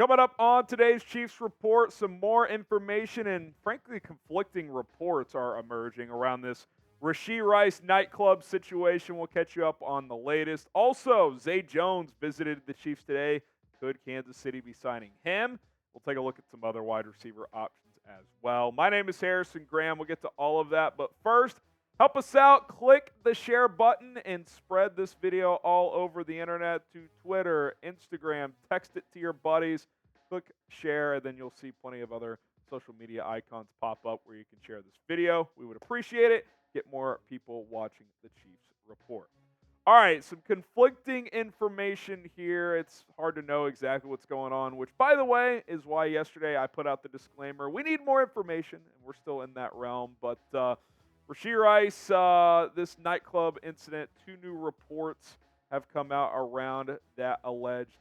Coming up on today's Chiefs Report, some more information and frankly conflicting reports are emerging around this Rashee Rice nightclub situation. We'll catch you up on the latest. Also, Zay Jones visited the Chiefs today. Could Kansas City be signing him? We'll take a look at some other wide receiver options as well. My name is Harrison Graham. We'll get to all of that. But first, help us out. Click the share button and spread this video all over the internet to Twitter, Instagram. Text it to your buddies. Click share, and then you'll see plenty of other social media icons pop up where you can share this video. We would appreciate it. Get more people watching the Chiefs Report. All right, some conflicting information here. It's hard to know exactly what's going on, which, by the way, is why yesterday I put out the disclaimer. We need more information, and we're still in that realm. But Rashee Rice, this nightclub incident, 2 new reports have come out around that alleged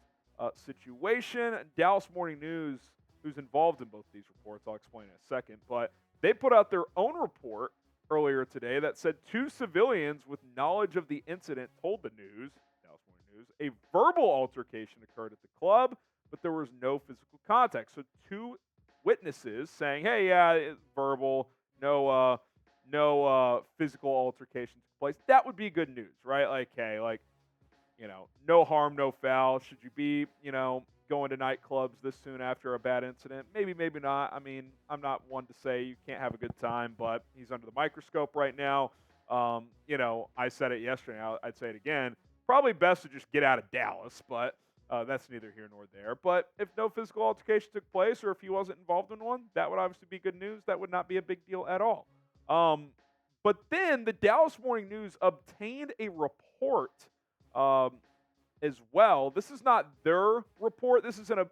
situation. Dallas Morning News, who's involved in both these reports, I'll explain in a second, but they put out their own report earlier today that said 2 civilians with knowledge of the incident told the news, Dallas Morning News, a verbal altercation occurred at the club, but there was no physical contact. So 2 witnesses saying, hey, yeah, it's verbal, no physical altercation took place. That would be good news, right? Like, hey, no harm, no foul. Should you be, going to nightclubs this soon after a bad incident? Maybe, maybe not. I mean, I'm not one to say you can't have a good time, but he's under the microscope right now. I said it yesterday. I'd say it again. Probably best to just get out of Dallas, but that's neither here nor there. But if no physical altercation took place or if he wasn't involved in one, that would obviously be good news. That would not be a big deal at all. But then the Dallas Morning News obtained a report as well. This is not their report. This is a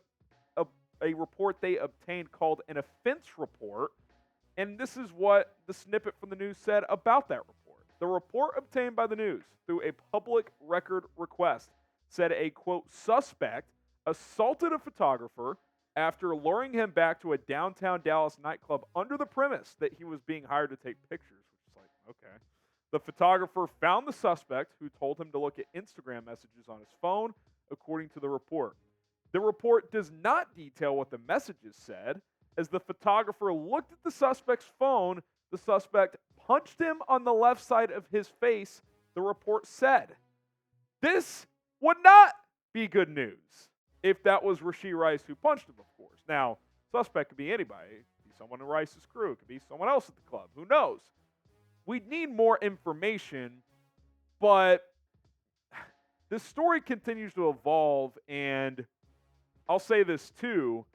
report they obtained called an offense report. And this is what the snippet from the news said about that report. The report obtained by the news through a public record request said a, quote, suspect assaulted a photographer after luring him back to a downtown Dallas nightclub under the premise that he was being hired to take pictures, which is like, okay. The photographer found the suspect, who told him to look at Instagram messages on his phone, according to the report. The report does not detail what the messages said. As the photographer looked at the suspect's phone, the suspect punched him on the left side of his face, the report said. This would not be good news if that was Rashee Rice who punched him, of course. Now, suspect could be anybody. It could be someone in Rice's crew. It could be someone else at the club. Who knows? We need more information, but this story continues to evolve, and I'll say this too.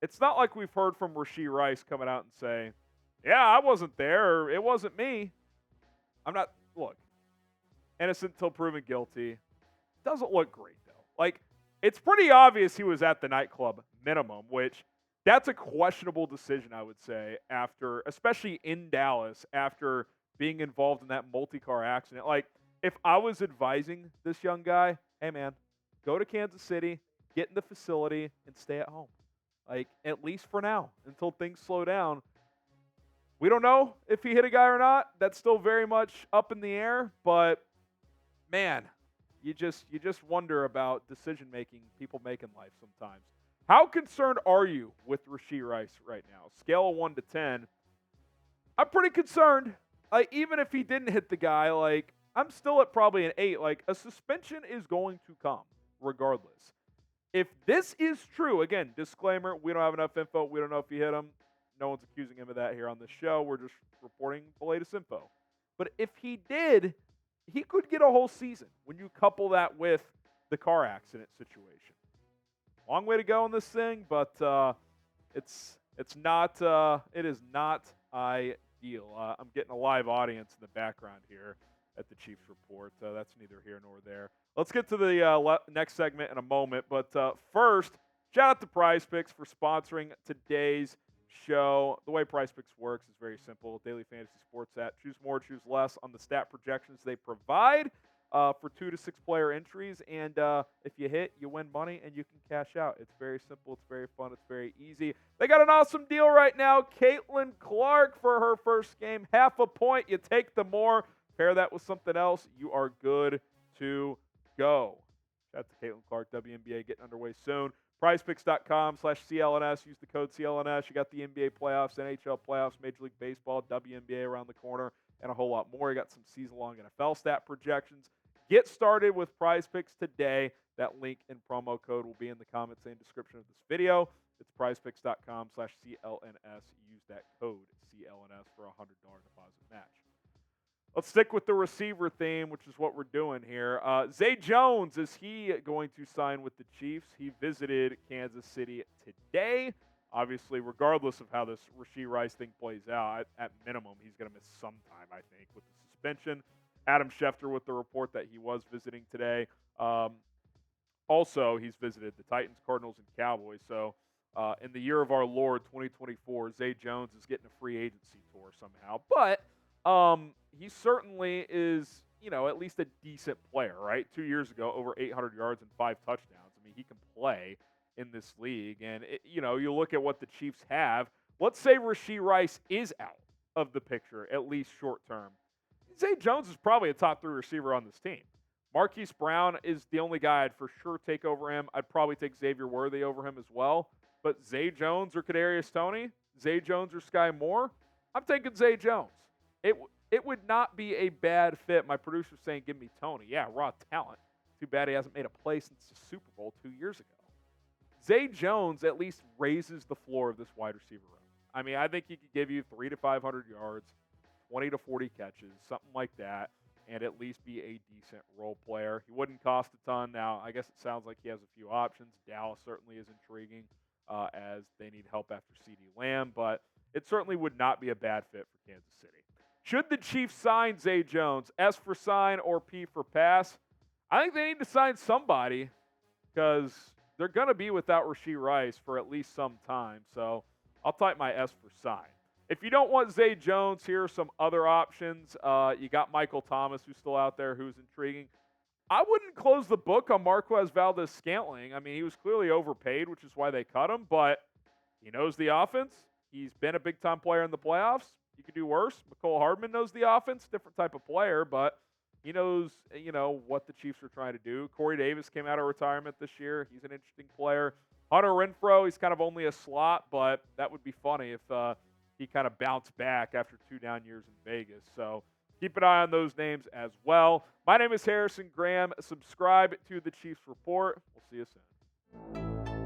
It's not like we've heard from Rashee Rice coming out and say, yeah, I wasn't there, or it wasn't me. Look, innocent until proven guilty. Doesn't look great, though. Like, it's pretty obvious he was at the nightclub minimum, which that's a questionable decision, I would say, especially in Dallas, after being involved in that multi-car accident. Like, if I was advising this young guy, hey, man, go to Kansas City, get in the facility, and stay at home. Like, at least for now, until things slow down. We don't know if he hit a guy or not. That's still very much up in the air. But, man, you just wonder about decision-making people make in life sometimes. How concerned are you with Rashee Rice right now? Scale of 1 to 10. I'm pretty concerned. Even if he didn't hit the guy, I'm still at probably an 8. A suspension is going to come regardless. If this is true, again, disclaimer, we don't have enough info. We don't know if he hit him. No one's accusing him of that here on the show. We're just reporting the latest info. But if he did, he could get a whole season when you couple that with the car accident situation. Long way to go in this thing, but it is not ideal. I'm getting a live audience in the background here at the Chiefs Report. That's neither here nor there. Let's get to the next segment in a moment. But first, shout out to Prize Picks for sponsoring today's show. The way Prize Picks works is very simple. Daily fantasy sports app. Choose more, choose less on the stat projections they provide for 2 to 6 player entries. And if you hit, you win money and you can cash out. It's very simple. It's very fun. It's very easy. They got an awesome deal right now. Caitlin Clark for her first game. Half a point. You take the more. Pair that with something else. You are good to go. Shout out to Caitlin Clark. WNBA getting underway soon. PrizePicks.com/CLNS. Use the code CLNS. You got the NBA playoffs, NHL playoffs, Major League Baseball, WNBA around the corner, and a whole lot more. You got some season-long NFL stat projections. Get started with PrizePicks today. That link and promo code will be in the comments and description of this video. It's PrizePicks.com/CLNS. Use that code CLNS for a $100 deposit match. Let's stick with the receiver theme, which is what we're doing here. Zay Jones, is he going to sign with the Chiefs? He visited Kansas City today. Obviously, regardless of how this Rashee Rice thing plays out, at minimum, he's going to miss some time, I think, with the suspension. Adam Schefter with the report that he was visiting today. Also, he's visited the Titans, Cardinals, and Cowboys. So, in the year of our Lord, 2024, Zay Jones is getting a free agency tour somehow. But he certainly is, at least a decent player, right? 2 years ago, over 800 yards and 5 touchdowns. I mean, he can play in this league. And, you look at what the Chiefs have. Let's say Rashee Rice is out of the picture, at least short term. Zay Jones is probably a top 3 receiver on this team. Marquise Brown is the only guy I'd for sure take over him. I'd probably take Xavier Worthy over him as well. But Zay Jones or Kadarius Toney, Zay Jones or Sky Moore, I'm taking Zay Jones. It would not be a bad fit. My producer's saying, give me Toney. Yeah, raw talent. Too bad he hasn't made a play since the Super Bowl 2 years ago. Zay Jones at least raises the floor of this wide receiver room. I mean, I think he could give you 300 to 500 yards, 20 to 40 catches, something like that, and at least be a decent role player. He wouldn't cost a ton. Now, I guess it sounds like he has a few options. Dallas certainly is intriguing as they need help after CeeDee Lamb, but it certainly would not be a bad fit for Kansas City. Should the Chiefs sign Zay Jones? S for sign or P for pass? I think they need to sign somebody because they're going to be without Rashee Rice for at least some time. So I'll type my S for sign. If you don't want Zay Jones, here are some other options. You got Michael Thomas, who's still out there, who's intriguing. I wouldn't close the book on Marquez Valdes-Scantling. I mean, he was clearly overpaid, which is why they cut him, but he knows the offense. He's been a big-time player in the playoffs. You could do worse. Mecole Hardman knows the offense, different type of player, but he knows, what the Chiefs are trying to do. Corey Davis came out of retirement this year. He's an interesting player. Hunter Renfrow, he's kind of only a slot, but that would be funny if he kind of bounced back after 2 down years in Vegas. So keep an eye on those names as well. My name is Harrison Graham. Subscribe to the Chiefs Report. We'll see you soon.